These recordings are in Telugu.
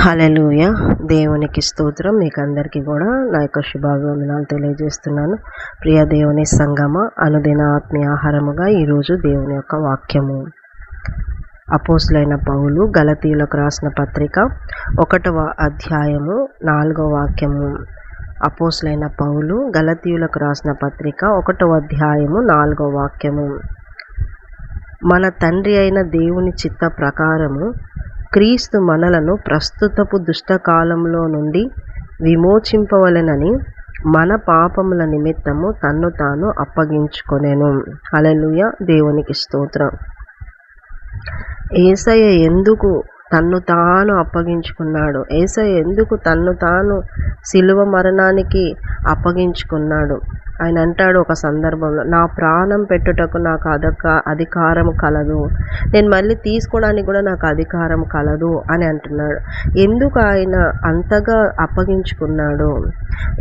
హల్లెలూయా. దేవునికి స్తోత్రం. మీకు అందరికీ కూడా నా యొక్క శుభాభివందనాలు తెలియజేస్తున్నాను. ప్రియ దేవుని సంగమ, అనుదిన ఆత్మీయ ఆహారముగా ఈరోజు దేవుని యొక్క వాక్యము. అపోస్తులైన పౌలు గలతీయులకు రాసిన పత్రిక 1వ అధ్యాయము 4వ వాక్యము. అపోస్తులైన పౌలు గలతీయులకు రాసిన పత్రిక 1వ అధ్యాయము 4వ వాక్యము. మన తండ్రి అయిన దేవుని చిత్త ప్రకారము క్రీస్తు మనలను ప్రస్తుతపు దుష్టకాలంలో నుండి విమోచింపవలెనని మన పాపముల నిమిత్తము తన్ను తాను అప్పగించుకొనెను. హల్లెలూయా. దేవునికి స్తోత్రం. యేసయ్య ఎందుకు తన్ను తాను అప్పగించుకున్నాడు? యేసయ్య ఎందుకు తన్ను తాను సిలువ మరణానికి అప్పగించుకున్నాడు? ఆయన అంటాడు ఒక సందర్భంలో, నా ప్రాణం పెట్టుటకు నాకు అధికారం కలదు, నేను మళ్ళీ తీసుకోవడానికి కూడా నాకు అధికారం కలదు అని అంటున్నాడు. ఎందుకు ఆయన అంతగా అప్పగించుకున్నాడు?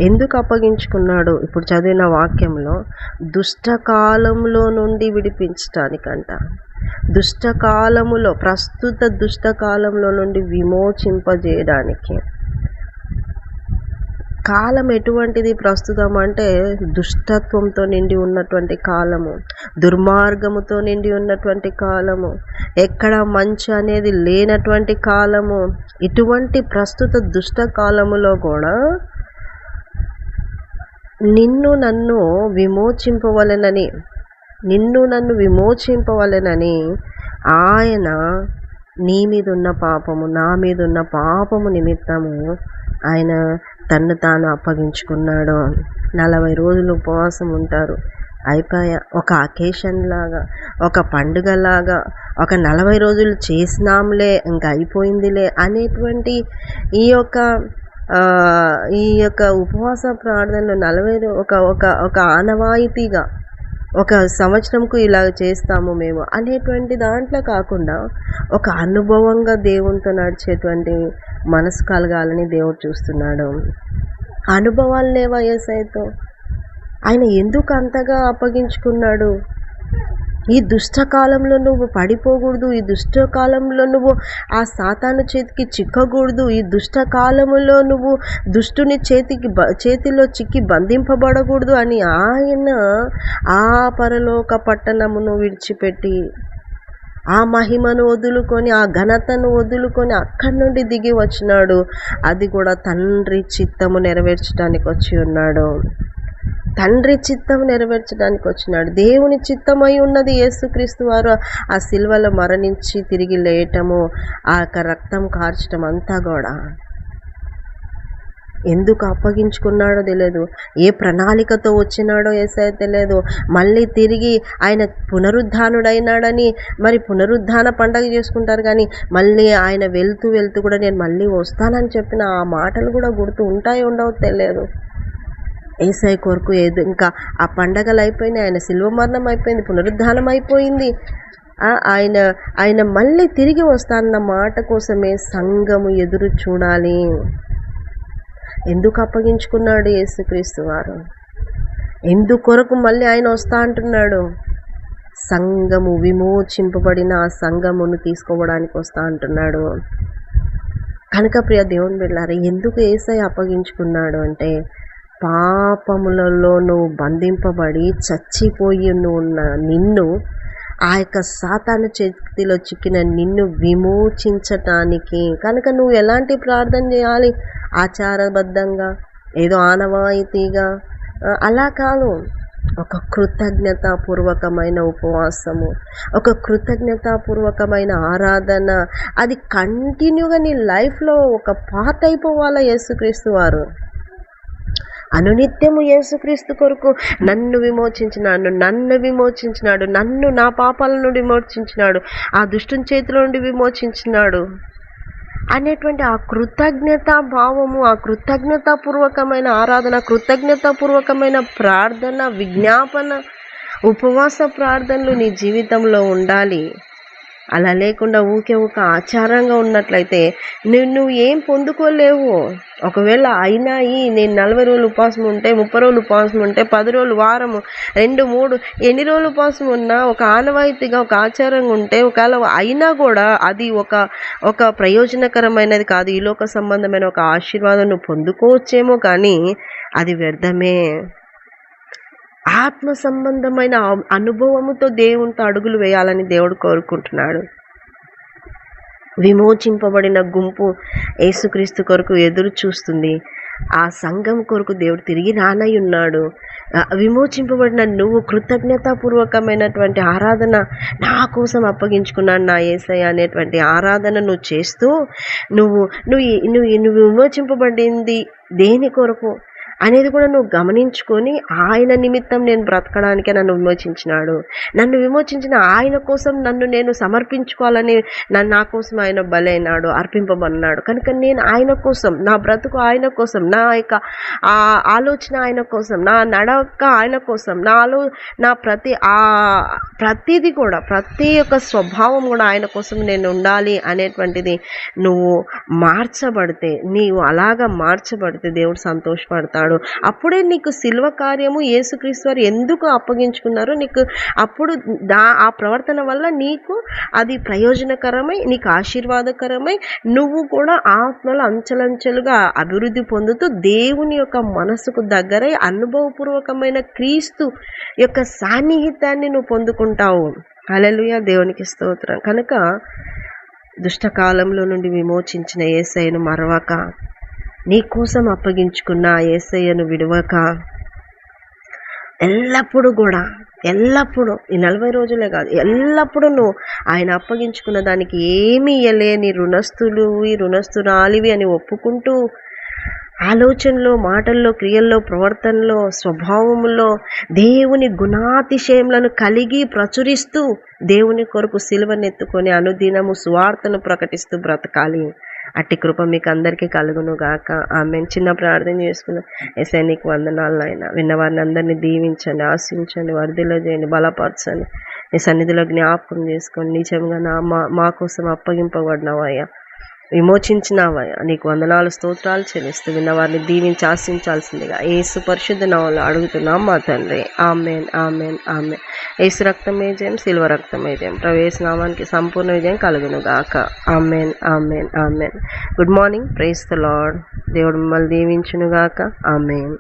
ఎందుకు అప్పగించుకున్నాడు? ఇప్పుడు చదివిన వాక్యంలో దుష్టకాలంలో నుండి విడిపించటానికంట. దుష్టకాలములో, ప్రస్తుత దుష్టకాలంలో నుండి విమోచింపజేయడానికి. కాలం ఎటువంటిది? ప్రస్తుతం అంటే దుష్టత్వంతో నిండి ఉన్నటువంటి కాలము, దుర్మార్గముతో నిండి ఉన్నటువంటి కాలము, ఎక్కడ మంచి అనేది లేనటువంటి కాలము. ఇటువంటి ప్రస్తుత దుష్ట కాలములో కూడా నిన్ను నన్ను విమోచింపవలెనని ఆయన నీ మీద ఉన్న పాపము, నా మీద ఉన్న పాపము నిమిత్తము ఆయన తన్ను తాను అప్పగించుకున్నాడు. 40 రోజులు ఉపవాసం ఉంటారు. అయిపోయా, ఒక అకేషన్ లాగా, ఒక పండుగలాగా, ఒక 40 రోజులు చేసినాంలే ఇంకా అయిపోయిందిలే అనేటువంటి ఈ యొక్క ఉపవాస ప్రార్థనలు 40 ఒక ఆనవాయితీగా, ఒక సంవత్సరంకు ఇలా చేస్తాము మేము అనేటువంటి దాంట్లో కాకుండా ఒక అనుభవంగా దేవునితో నడిచేటువంటి మనసు కలగాలని దేవుడు చూస్తున్నాడు. అనుభవాలు లేవా యేసయ్యతో? ఆయన ఎందుకు అంతగా అప్పగించుకున్నాడు? ఈ దుష్టకాలంలో నువ్వు పడిపోకూడదు, ఈ దుష్టకాలంలో నువ్వు ఆ సాతాను చేతికి చిక్కకూడదు, ఈ దుష్టకాలములో నువ్వు దుష్టుని చేతిలో చిక్కి బంధింపబడకూడదు అని ఆయన ఆ పరలోక పట్టణమును విడిచిపెట్టి, ఆ మహిమను వదులుకొని, ఆ ఘనతను వదులుకొని అక్కడి నుండి దిగి వచ్చినాడు. అది కూడా తండ్రి చిత్తము నెరవేర్చడానికి వచ్చి ఉన్నాడు. తండ్రి చిత్తం నెరవేర్చడానికి వచ్చినాడు. దేవుని చిత్తమై ఉన్నది యేసుక్రీస్తు వారు ఆ సిలువలో మరణించి తిరిగి లేయటము, ఆ యొక్క రక్తం కార్చటం అంతా కూడా. ఎందుకు అప్పగించుకున్నాడో తెలియదు, ఏ ప్రణాళికతో వచ్చినాడో యేసయ్య తెలియదు. మళ్ళీ తిరిగి ఆయన పునరుద్ధానుడైనాడని మరి పునరుద్ధాన పండగ చేసుకుంటారు, కానీ మళ్ళీ ఆయన వెళ్తూ కూడా నేను మళ్ళీ వస్తానని చెప్పిన ఆ మాటలు కూడా గుర్తు ఉంటాయో ఉండవో తెలియదు. యేసయ్య కొరకు ఇంకా ఆ పండగలు అయిపోయినాయి, ఆయన శిలువ మరణం అయిపోయింది, పునరుద్ధానం అయిపోయింది. ఆయన మళ్ళీ తిరిగి వస్తానన్న మాట కోసమే సంఘము ఎదురు చూడాలి. ఎందుకు అప్పగించుకున్నాడు యేసుక్రీస్తు వారు? ఎందుకొరకు మళ్ళీ ఆయన వస్తా అంటున్నాడు? సంఘము విమోచింపబడిన ఆ సంఘమును తీసుకోవడానికి వస్తా అంటున్నాడు. కనుక ప్రియ దేవుని బిడ్డలారా, ఎందుకు యేసయ్య అప్పగించుకున్నాడు అంటే, పాపములలో నువ్వు బంధింపబడి చచ్చిపోయి ఉన్న నిన్ను, ఆ యొక్క సాతాను చేతిలో చిక్కిన నిన్ను విమోచించటానికి. కనుక నువ్వు ఎలాంటి ప్రార్థన చేయాలి? ఆచారబద్ధంగా, ఏదో ఆనవాయితీగా అలా కాదు. ఒక కృతజ్ఞతాపూర్వకమైన ఉపవాసము, ఒక కృతజ్ఞతాపూర్వకమైన ఆరాధన, అది కంటిన్యూగా నీ లైఫ్లో ఒక పార్ట్ అయిపోవాలా. యేసుక్రీస్తు వారు అనునిత్యము యేసుక్రీస్తు కొరకు నన్ను విమోచించినాడు, నన్ను నా పాపాల నుండి విమోచించినాడు, ఆ దుష్టుని చేతిలో నుండి విమోచించినాడు అనేటువంటి ఆ కృతజ్ఞతా భావము, ఆ కృతజ్ఞతాపూర్వకమైన ఆరాధన, కృతజ్ఞతాపూర్వకమైన ప్రార్థన, విజ్ఞాపన, ఉపవాస ప్రార్థనలు నీ జీవితంలో ఉండాలి. అలా లేకుండా ఊకే ఒక ఆచారంగా ఉన్నట్లయితే నువ్వు ఏం పొందుకోలేవు. ఒకవేళ అయినాయి నేను 40 రోజులు ఉపవాసం ఉంటే, 30 రోజులు ఉపవాసం ఉంటే, 10 రోజులు, వారము, 2, 3 ఎన్ని రోజులు ఉపవాసం ఉన్నా ఒక ఆనవాయితీగా ఒక ఆచారంగా ఉంటే ఒకవేళ అయినా కూడా అది ఒక ప్రయోజనకరమైనది కాదు. ఈ లోక సంబంధమైన ఒక ఆశీర్వాదం నువ్వు పొందుకోవచ్చేమో కానీ అది వ్యర్థమే. ఆత్మ సంబంధమైన అనుభవముతో దేవునితో అడుగులు వేయాలని దేవుడు కోరుకుంటున్నాడు. విమోచింపబడిన గుంపు యేసుక్రీస్తు కొరకు ఎదురు చూస్తుంది. ఆ సంఘం కొరకు దేవుడు తిరిగి రానై ఉన్నాడు. విమోచింపబడిన నువ్వు కృతజ్ఞతాపూర్వకమైనటువంటి ఆరాధన, నా కోసం అప్పగించుకున్నాను నా యేసయ్య అనేటువంటి ఆరాధన నువ్వు చేస్తూ నువ్వు నువ్వు నువ్వు విమోచింపబడింది దేని కొరకు అనేది కూడా నువ్వు గమనించుకొని, ఆయన నిమిత్తం నేను బ్రతకడానికే నన్ను విమోచించినాడు, నన్ను విమోచించిన ఆయన కోసం నన్ను నేను సమర్పించుకోవాలని నా కోసం ఆయన బలైనాడు, అర్పింపబడినాడు కనుక నేను ఆయన కోసం, నా బ్రతుకు ఆయన కోసం, నా యొక్క ఆలోచన ఆయన కోసం, నా నడక ఆయన కోసం, నా ప్రతిది కూడా, ప్రతి ఒక్క స్వభావం కూడా ఆయన కోసం నేను ఉండాలి అనేటువంటిది నువ్వు మార్చబడితే, నీవు అలాగా మార్చబడితే దేవుడు సంతోషపడతాడు. అప్పుడే నీకు శిల్వ కార్యము యేసుక్రీస్తు వారు ఎందుకు అప్పగించుకున్నారో నీకు అప్పుడు ఆ ప్రవర్తన వల్ల నీకు అది ప్రయోజనకరమై, నీకు ఆశీర్వాదకరమై, నువ్వు కూడా ఆత్మలో అంచెలంచెలుగా అభివృద్ధి పొందుతూ దేవుని యొక్క మనసుకు దగ్గరై అనుభవపూర్వకమైన క్రీస్తు యొక్క సాన్నిహిత్యాన్ని నువ్వు పొందుకుంటావు. హల్లెలూయా, దేవునికి స్తోత్రం. కనుక దుష్టకాలంలో నుండి విమోచించిన యేసయ్యను మరవక, నీ కోసం అప్పగించుకున్న యేసయ్యను విడవక, ఎల్లప్పుడూ ఈ 40 రోజులే కాదు, ఎల్లప్పుడూ నువ్వు ఆయన అప్పగించుకున్న దానికి ఏమీ ఇయ్యలేని రుణస్థురాలివి అని ఒప్పుకుంటూ, ఆలోచనలో, మాటల్లో, క్రియల్లో, ప్రవర్తనలో, స్వభావములో దేవుని గుణాతిశయములను కలిగి ప్రచురిస్తూ దేవుని కొరకు సిలువనెత్తుకొని అనుదినము సువార్తను ప్రకటిస్తూ బ్రతకాలి. అట్టి కృప మీకు అందరికీ కలుగును గాక. ఆమెన్. చిన్న ప్రార్థన చేసుకున్నాం. యేసయ్య నీకు వందనాలు నాయన. విన్నవారిని అందరినీ దీవించండి, ఆశించండి, వర్ధిల్ల చేయండి, బలపరచండి. నీ సన్నిధిలో జ్ఞాపకం చేసుకోండి. నిజంగా మా కోసం అప్పగింపబడినవయ్యా, విమోచించినావయ్యా, నీకు వందనాలు, స్తోత్రాలు చెల్లిస్తూ విన్నవారిని దీవించి ఆశించాల్సిందిగా యేసు పరిశుద్ధ నామములో అడుగుతున్నాం మా తండ్రి. Amen, amen, amen. యేసు రక్తమే జయం, శిలువ రక్తమే జయం. ప్రవేశ నామానికి సంపూర్ణ విజయం కలుగును గాక. Amen, amen, amen. Good morning. Praise the lord. దేవుడు మిమ్మల్ని దీవించును గాక. ఆమెన్.